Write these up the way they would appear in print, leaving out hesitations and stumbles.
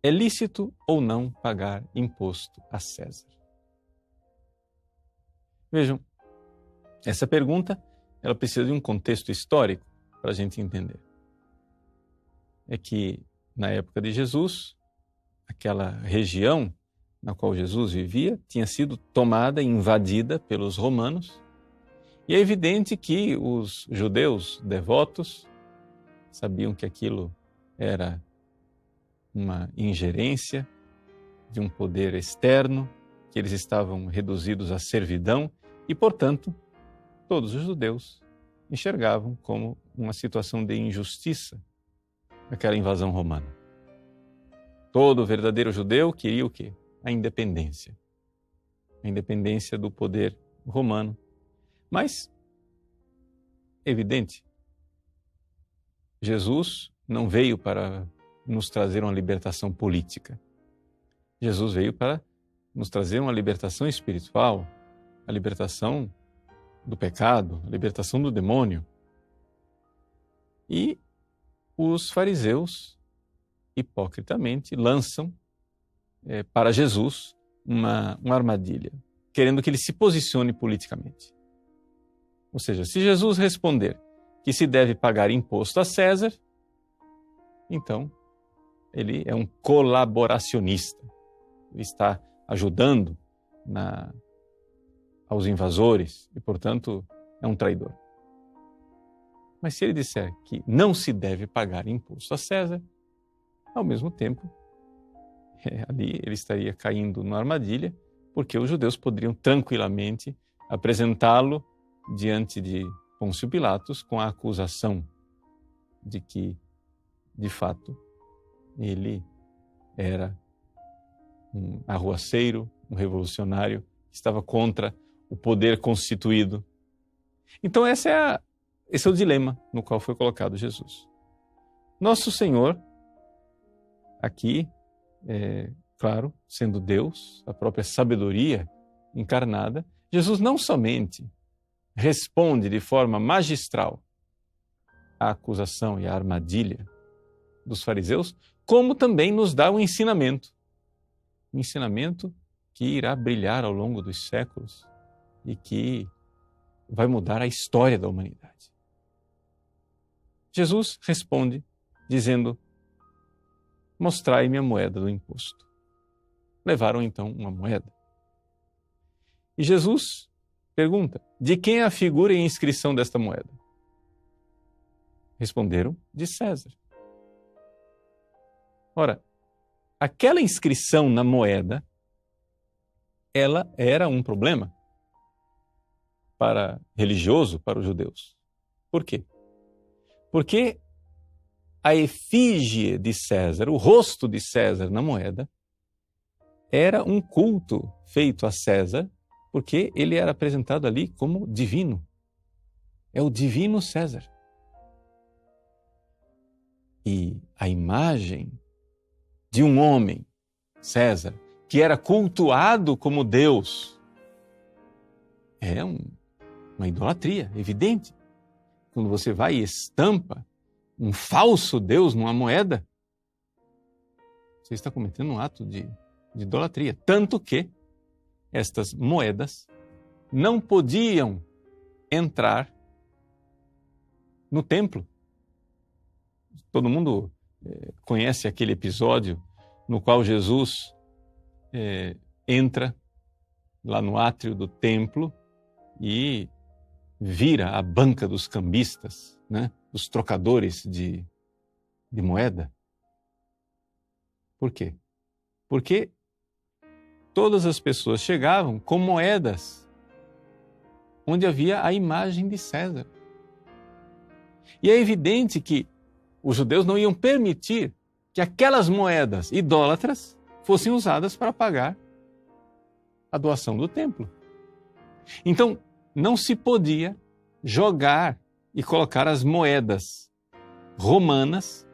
é lícito ou não pagar imposto a César? Vejam, essa pergunta ela precisa de um contexto histórico para a gente entender. É que, na época de Jesus, aquela região na qual Jesus vivia tinha sido tomada e invadida pelos romanos. E é evidente que os judeus devotos sabiam que aquilo era uma ingerência de um poder externo, que eles estavam reduzidos à servidão e, portanto, todos os judeus enxergavam como uma situação de injustiça aquela invasão romana. Todo verdadeiro judeu queria o quê? A independência. A independência do poder romano. Mas, evidente, Jesus não veio para nos trazer uma libertação política. Jesus veio para nos trazer uma libertação espiritual, a libertação do pecado, a libertação do demônio. E os fariseus, hipocritamente, lançam para Jesus uma armadilha, querendo que ele se posicione politicamente. Ou seja, se Jesus responder que se deve pagar imposto a César, então ele é um colaboracionista. Ele está ajudando aos invasores e, portanto, é um traidor. Mas se ele disser que não se deve pagar imposto a César, ao mesmo tempo, ali ele estaria caindo numa armadilha, porque os judeus poderiam tranquilamente apresentá-lo diante de Pôncio Pilatos com a acusação de que, de fato, ele era um arruaceiro, um revolucionário, que estava contra o poder constituído. Então esse é o dilema no qual foi colocado Jesus. Nosso Senhor, aqui, claro, sendo Deus, a própria sabedoria encarnada, Jesus não somente responde de forma magistral à acusação e à armadilha dos fariseus, como também nos dá um ensinamento que irá brilhar ao longo dos séculos e que vai mudar a história da humanidade. Jesus responde dizendo: mostrai-me a moeda do imposto. Levaram então uma moeda. E Jesus pergunta: de quem é a figura e a inscrição desta moeda? Responderam: de César. Ora, aquela inscrição na moeda, ela era um problema religioso para os judeus. Por quê? Porque a efígie de César, o rosto de César na moeda, era um culto feito a César, porque ele era apresentado ali como divino. É o divino César. E a imagem de um homem, César, que era cultuado como Deus, é uma idolatria evidente. Quando você vai e estampa um falso Deus numa moeda, você está cometendo um ato de idolatria. Tanto que estas moedas não podiam entrar no templo. Todo mundo conhece aquele episódio no qual Jesus entra lá no átrio do templo e vira a banca dos cambistas, né? Dos trocadores de moeda. Por quê? Porque todas as pessoas chegavam com moedas onde havia a imagem de César. E é evidente que os judeus não iam permitir que aquelas moedas idólatras fossem usadas para pagar a doação do templo. Então, não se podia jogar e colocar as moedas romanas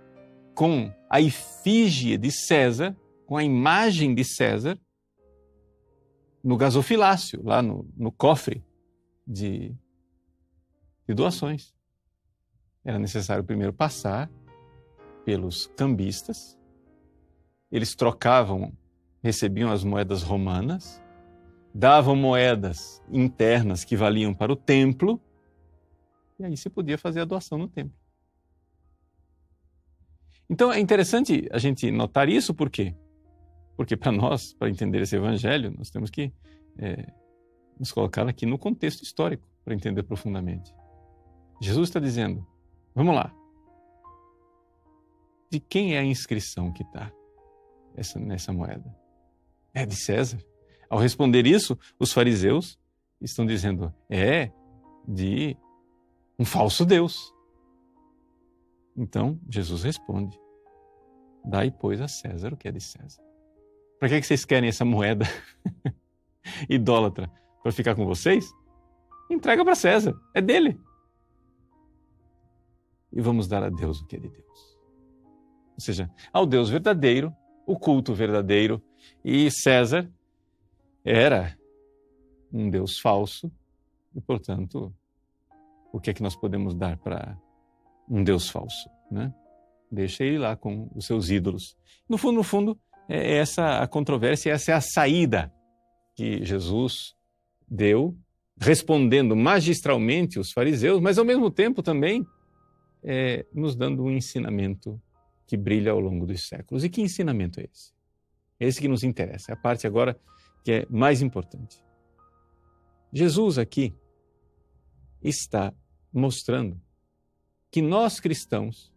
com a efígie de César, com a imagem de César, no gasofilácio, lá no cofre de doações. Era necessário primeiro passar pelos cambistas eles trocavam, recebiam as moedas romanas, davam moedas internas que valiam para o templo, e aí se podia fazer a doação no templo. Então é interessante a gente notar isso, por quê? Porque para nós, para entender esse evangelho, nós temos que nos colocar aqui no contexto histórico, para entender profundamente. Jesus está dizendo, vamos lá, de quem é a inscrição que está nessa moeda? É de César. Ao responder isso, os fariseus estão dizendo, é de um falso Deus. Então, Jesus responde, dai, pois, a César o que é de César. Para que vocês querem essa moeda idólatra? Para ficar com vocês? Entrega para César, é dele. E vamos dar a Deus o que é de Deus. Ou seja, ao Deus verdadeiro, o culto verdadeiro, e César era um Deus falso, e, portanto, o que é que nós podemos dar para um Deus falso, né? Deixa ele lá com os seus ídolos. No fundo, é essa a controvérsia, essa é a saída que Jesus deu, respondendo magistralmente os fariseus, mas ao mesmo tempo também nos dando um ensinamento que brilha ao longo dos séculos. E que ensinamento é esse? É esse que nos interessa, é a parte agora que é mais importante. Jesus aqui está mostrando que nós cristãos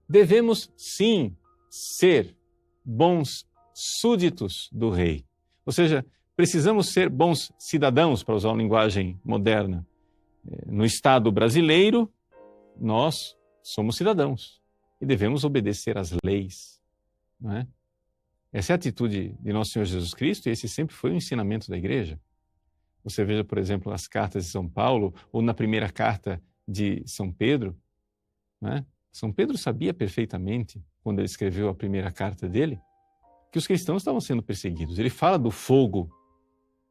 devemos sim ser bons súditos do rei. Ou seja, precisamos ser bons cidadãos, para usar uma linguagem moderna. No Estado brasileiro, nós somos cidadãos e devemos obedecer às leis, não é? Essa é a atitude de nosso Senhor Jesus Cristo e esse sempre foi o ensinamento da igreja. Você veja, por exemplo, as cartas de São Paulo ou na primeira carta de São Pedro, né? São Pedro sabia perfeitamente, quando ele escreveu a primeira carta dele, que os cristãos estavam sendo perseguidos. Ele fala do fogo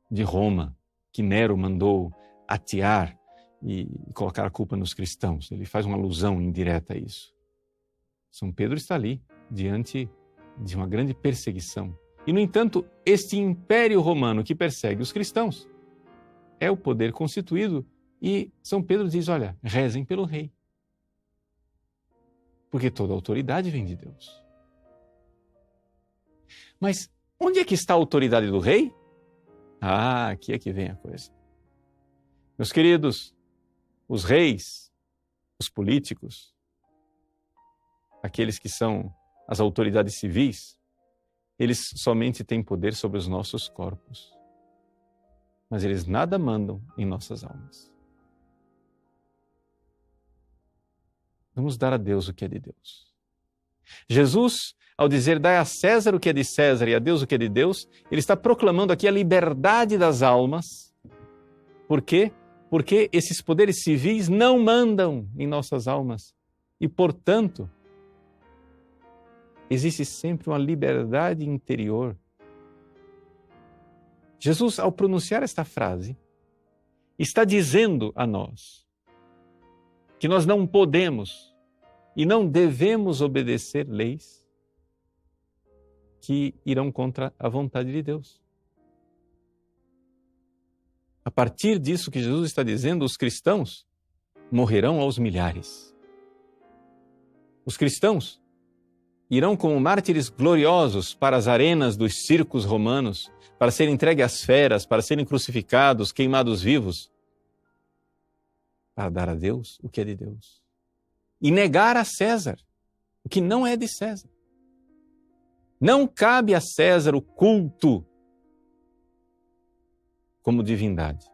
de Roma, que Nero mandou atear e colocar a culpa nos cristãos. Ele faz uma alusão indireta a isso. São Pedro está ali, diante de uma grande perseguição. E, no entanto, este império romano que persegue os cristãos é o poder constituído e São Pedro diz, olha, rezem pelo rei. Porque toda autoridade vem de Deus. Mas onde é que está a autoridade do rei? Ah, aqui é que vem a coisa. Meus queridos, os reis, os políticos, aqueles que são as autoridades civis, eles somente têm poder sobre os nossos corpos. Mas eles nada mandam em nossas almas. Vamos dar a Deus o que é de Deus. Jesus, ao dizer, dai a César o que é de César e a Deus o que é de Deus, ele está proclamando aqui a liberdade das almas. Por quê? Porque esses poderes civis não mandam em nossas almas. E, portanto, existe sempre uma liberdade interior. Jesus, ao pronunciar esta frase, está dizendo a nós que nós não podemos e não devemos obedecer leis que irão contra a vontade de Deus. A partir disso que Jesus está dizendo, os cristãos morrerão aos milhares. Os cristãos irão como mártires gloriosos para as arenas dos circos romanos, para serem entregues às feras, para serem crucificados, queimados vivos, para dar a Deus o que é de Deus. E negar a César o que não é de César. Não cabe a César o culto como divindade.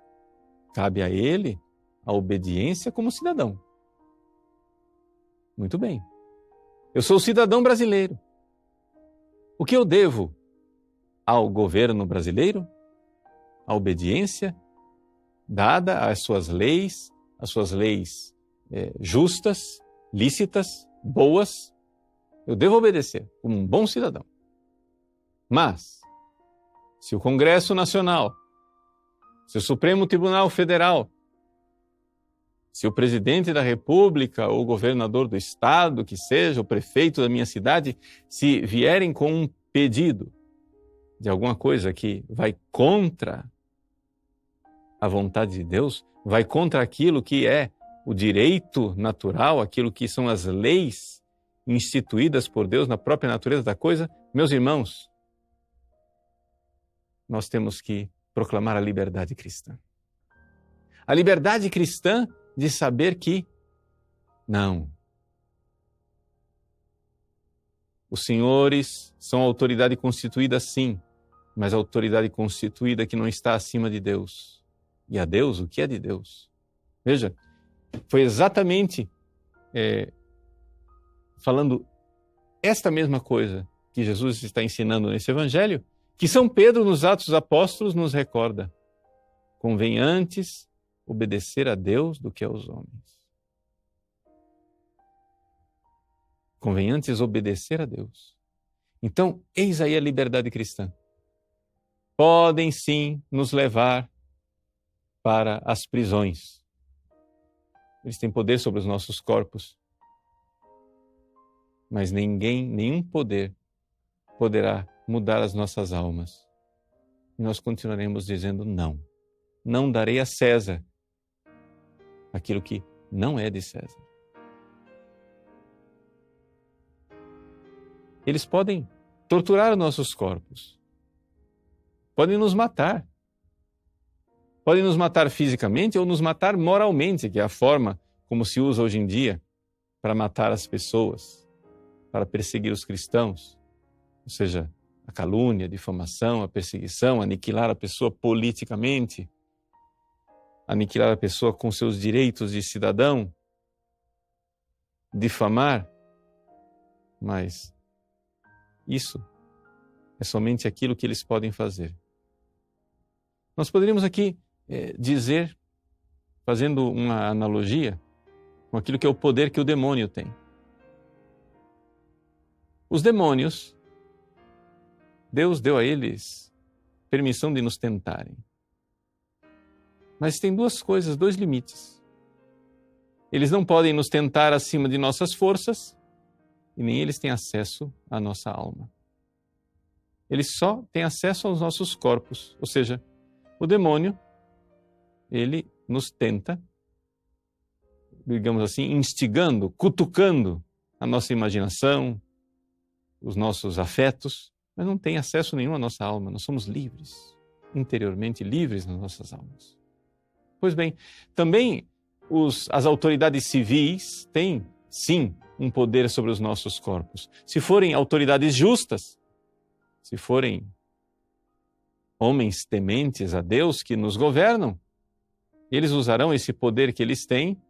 Cabe a ele a obediência como cidadão. Muito bem. Eu sou cidadão brasileiro. O que eu devo ao governo brasileiro? A obediência dada às suas leis justas, lícitas, boas. Eu devo obedecer como um bom cidadão. Mas, se o Congresso Nacional, se o Supremo Tribunal Federal, Se o presidente da República, ou o governador do estado, que seja, o prefeito da minha cidade, se vierem com um pedido de alguma coisa que vai contra a vontade de Deus, vai contra aquilo que é o direito natural, aquilo que são as leis instituídas por Deus na própria natureza da coisa, meus irmãos, nós temos que proclamar a liberdade cristã. A liberdade cristã de saber que não. Os senhores são autoridade constituída, sim, mas a autoridade constituída que não está acima de Deus. E a Deus, o que é de Deus? Veja, foi exatamente falando esta mesma coisa que Jesus está ensinando nesse evangelho, que São Pedro, nos Atos dos Apóstolos, nos recorda. Convém antes obedecer a Deus do que aos homens. Convém antes obedecer a Deus. Então, eis aí a liberdade cristã. Podem sim nos levar para as prisões. Eles têm poder sobre os nossos corpos. Mas nenhum poder poderá mudar as nossas almas. E nós continuaremos dizendo não. Não darei a César aquilo que não é de César. Eles podem torturar os nossos corpos. Podem nos matar. Podem nos matar fisicamente ou nos matar moralmente, que é a forma como se usa hoje em dia para matar as pessoas, para perseguir os cristãos. Ou seja, a calúnia, a difamação, a perseguição, aniquilar a pessoa politicamente, aniquilar a pessoa com seus direitos de cidadão, difamar. Mas isso é somente aquilo que eles podem fazer. Nós poderíamos aqui dizer, fazendo uma analogia, com aquilo que é o poder que o demônio tem. Os demônios, Deus deu a eles permissão de nos tentarem. Mas tem duas coisas, dois limites. Eles não podem nos tentar acima de nossas forças e nem eles têm acesso à nossa alma. Eles só têm acesso aos nossos corpos. Ou seja, o demônio, ele nos tenta, digamos assim, instigando, cutucando a nossa imaginação, os nossos afetos, mas não tem acesso nenhum à nossa alma. Nós somos livres, interiormente livres nas nossas almas. Pois bem, também as autoridades civis têm, sim, um poder sobre os nossos corpos. Se forem autoridades justas, se forem homens tementes a Deus que nos governam, eles usarão esse poder que eles têm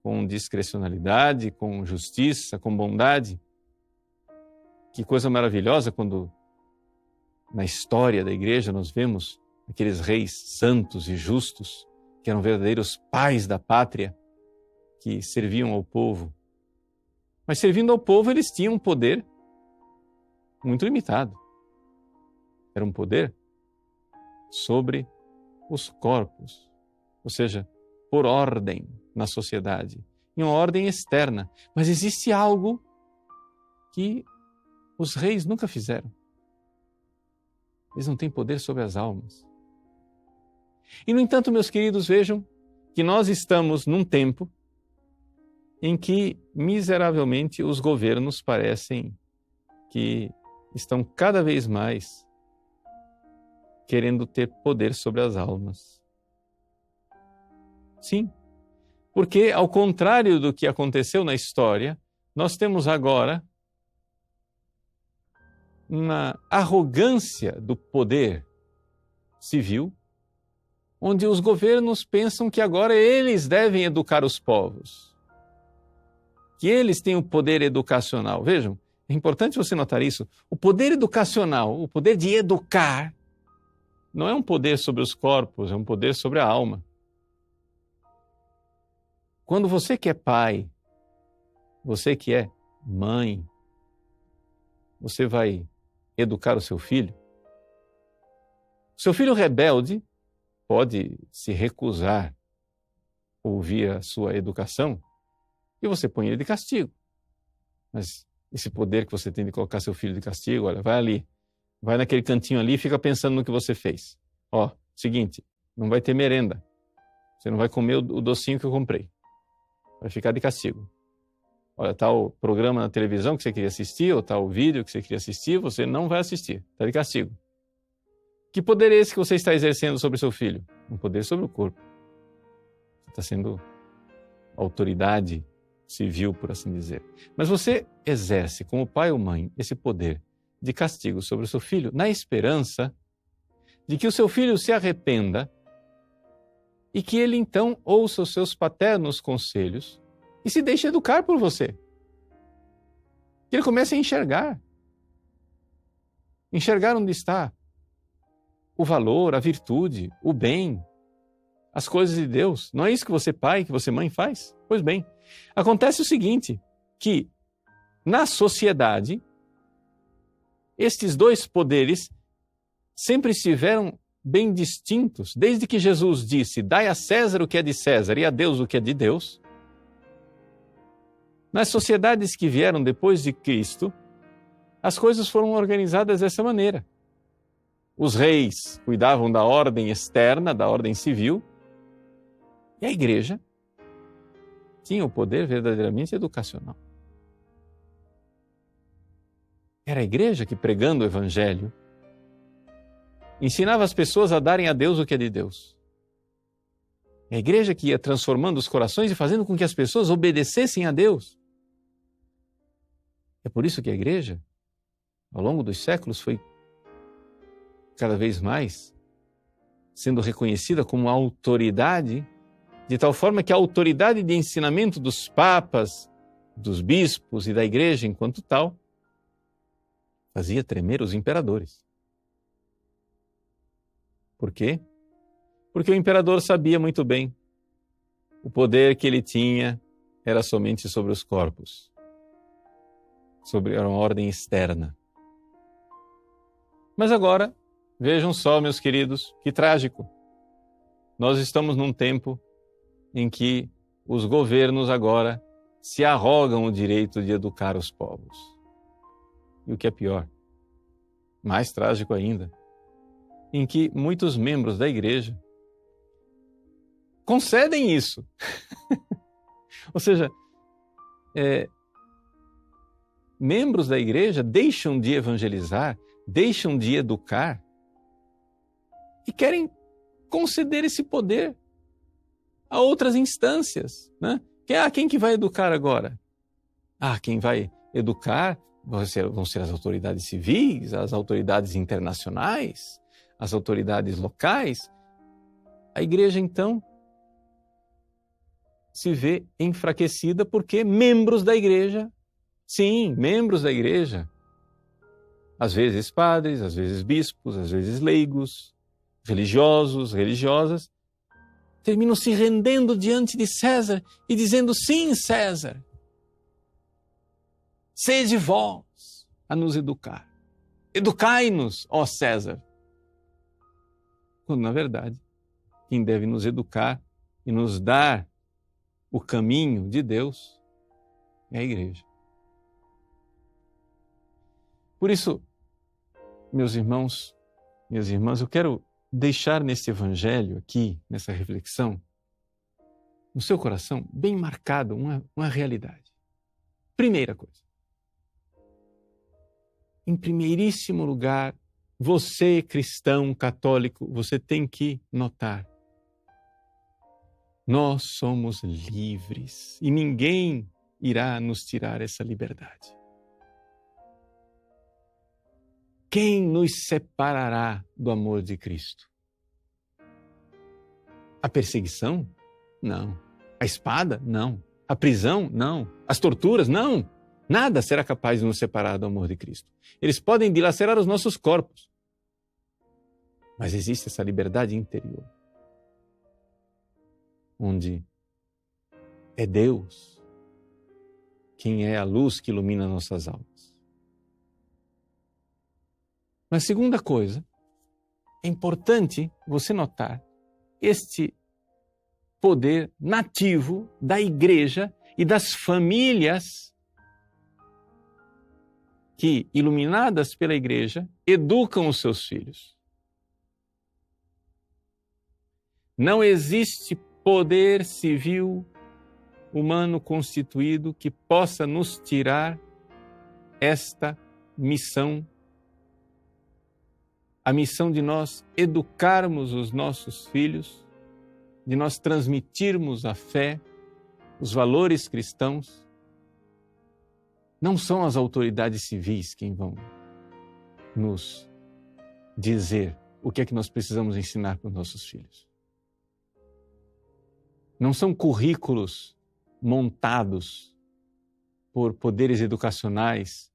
com discricionalidade, com justiça, com bondade. Que coisa maravilhosa quando na história da igreja nós vemos aqueles reis santos e justos que eram verdadeiros pais da pátria, que serviam ao povo. Mas servindo ao povo, eles tinham um poder muito limitado. Era um poder sobre os corpos, ou seja, por ordem na sociedade, em uma ordem externa. Mas existe algo que os reis nunca fizeram. Eles não têm poder sobre as almas. E, no entanto, meus queridos, vejam que nós estamos num tempo em que, miseravelmente, os governos parecem que estão cada vez mais querendo ter poder sobre as almas. Sim, porque, ao contrário do que aconteceu na história, nós temos agora uma arrogância do poder civil, onde os governos pensam que agora eles devem educar os povos, que eles têm o poder educacional. Vejam, é importante você notar isso. O poder educacional, o poder de educar, não é um poder sobre os corpos, é um poder sobre a alma. Quando você que é pai, você que é mãe, você vai educar o seu filho. O seu filho rebelde pode se recusar ouvir a sua educação e você põe ele de castigo. Mas esse poder que você tem de colocar seu filho de castigo, olha, vai ali, vai naquele cantinho ali e fica pensando no que você fez. Ó, seguinte, não vai ter merenda. Você não vai comer o docinho que eu comprei. Vai ficar de castigo. Olha, tá o programa na televisão que você queria assistir, ou tá o vídeo que você queria assistir, você não vai assistir. Está de castigo. Que poder é esse que você está exercendo sobre seu filho? Um poder sobre o corpo. Você está sendo autoridade civil, por assim dizer. Mas você exerce, como pai ou mãe, esse poder de castigo sobre o seu filho, na esperança de que o seu filho se arrependa e que ele então ouça os seus paternos conselhos e se deixe educar por você. Que ele comece a enxergar onde está o valor, a virtude, o bem, as coisas de Deus. Não é isso que você pai, que você mãe faz? Pois bem, acontece o seguinte, que na sociedade, estes dois poderes sempre estiveram bem distintos. Desde que Jesus disse, dai a César o que é de César e a Deus o que é de Deus, nas sociedades que vieram depois de Cristo, as coisas foram organizadas dessa maneira. Os reis cuidavam da ordem externa, da ordem civil, e a igreja tinha o poder verdadeiramente educacional. Era a igreja que, pregando o evangelho, ensinava as pessoas a darem a Deus o que é de Deus. É a igreja que ia transformando os corações e fazendo com que as pessoas obedecessem a Deus. É por isso que a igreja, ao longo dos séculos, foi cada vez mais sendo reconhecida como autoridade, de tal forma que a autoridade de ensinamento dos papas, dos bispos e da igreja enquanto tal, fazia tremer os imperadores. Por quê? Porque o imperador sabia muito bem o poder que ele tinha era somente sobre os corpos. Era uma ordem externa. Mas agora, vejam só, meus queridos, que trágico. Nós estamos num tempo em que os governos agora se arrogam o direito de educar os povos. E o que é pior, mais trágico ainda, em que muitos membros da igreja concedem isso. Ou seja, membros da igreja deixam de evangelizar, deixam de educar e querem conceder esse poder a outras instâncias, né? Quem que vai educar agora? Quem vai educar vão ser as autoridades civis, as autoridades internacionais, as autoridades locais. A igreja, então, se vê enfraquecida porque membros da igreja, sim, membros da igreja, às vezes padres, às vezes bispos, às vezes leigos, religiosos, religiosas, terminam se rendendo diante de César e dizendo, sim, César, sede vós a nos educar. Educai-nos, ó César. Quando, na verdade, quem deve nos educar e nos dar o caminho de Deus é a igreja. Por isso, meus irmãos, minhas irmãs, eu quero deixar nesse evangelho aqui, nessa reflexão, no seu coração, bem marcado uma realidade. Primeira coisa. Em primeiríssimo lugar, você, cristão, católico, você tem que notar. Nós somos livres e ninguém irá nos tirar essa liberdade. Quem nos separará do amor de Cristo? A perseguição? Não. A espada? Não. A prisão? Não. As torturas? Não. Nada será capaz de nos separar do amor de Cristo. Eles podem dilacerar os nossos corpos. Mas existe essa liberdade interior, onde é Deus quem é a luz que ilumina nossas almas. Mas segunda coisa, é importante você notar este poder nativo da igreja e das famílias que, iluminadas pela igreja, educam os seus filhos. Não existe poder civil humano constituído que possa nos tirar esta missão, a missão de nós educarmos os nossos filhos, de nós transmitirmos a fé, os valores cristãos. Não são as autoridades civis quem vão nos dizer o que é que nós precisamos ensinar para os nossos filhos. Não são currículos montados por poderes educacionais,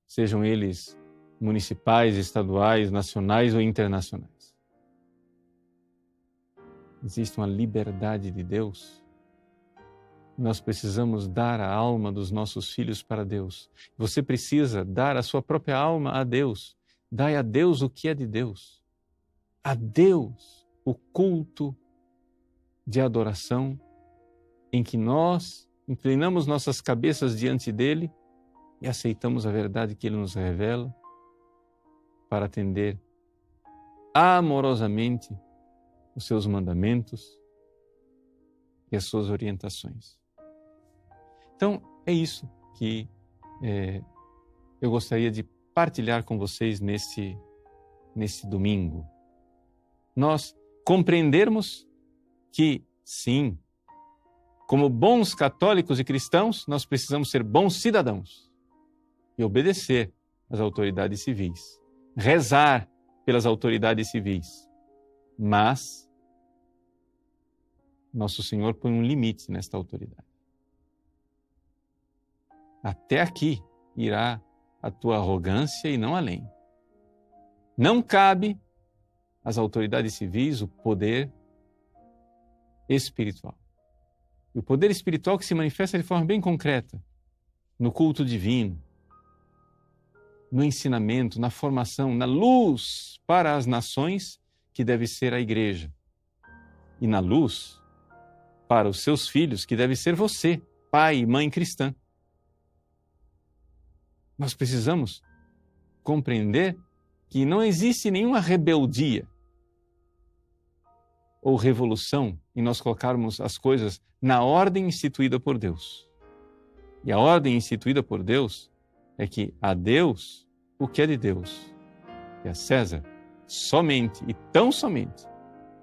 sejam eles municipais, estaduais, nacionais ou internacionais. Existe uma liberdade de Deus. Nós precisamos dar a alma dos nossos filhos para Deus. Você precisa dar a sua própria alma a Deus. Dai a Deus o que é de Deus. A Deus o culto de adoração em que nós inclinamos nossas cabeças diante dele e aceitamos a verdade que ele nos revela para atender amorosamente os seus mandamentos e as suas orientações. Então, é isso que eu gostaria de partilhar com vocês nesse domingo. Nós compreendermos que, sim, como bons católicos e cristãos, nós precisamos ser bons cidadãos e obedecer às autoridades civis, rezar pelas autoridades civis. Mas nosso Senhor põe um limite nesta autoridade. Até aqui irá a tua arrogância e não além. Não cabe às autoridades civis o poder espiritual. E o poder espiritual que se manifesta de forma bem concreta no culto divino, no ensinamento, na formação, na luz para as nações que deve ser a igreja. E na luz para os seus filhos que deve ser você, pai e mãe cristã. Nós precisamos compreender que não existe nenhuma rebeldia ou revolução em nós colocarmos as coisas na ordem instituída por Deus. E a ordem instituída por Deus é que a Deus o que é de Deus e a César somente e tão somente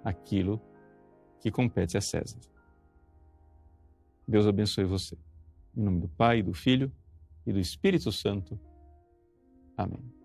aquilo que compete a César. Deus abençoe você. Em nome do Pai, do Filho e do Espírito Santo. Amém.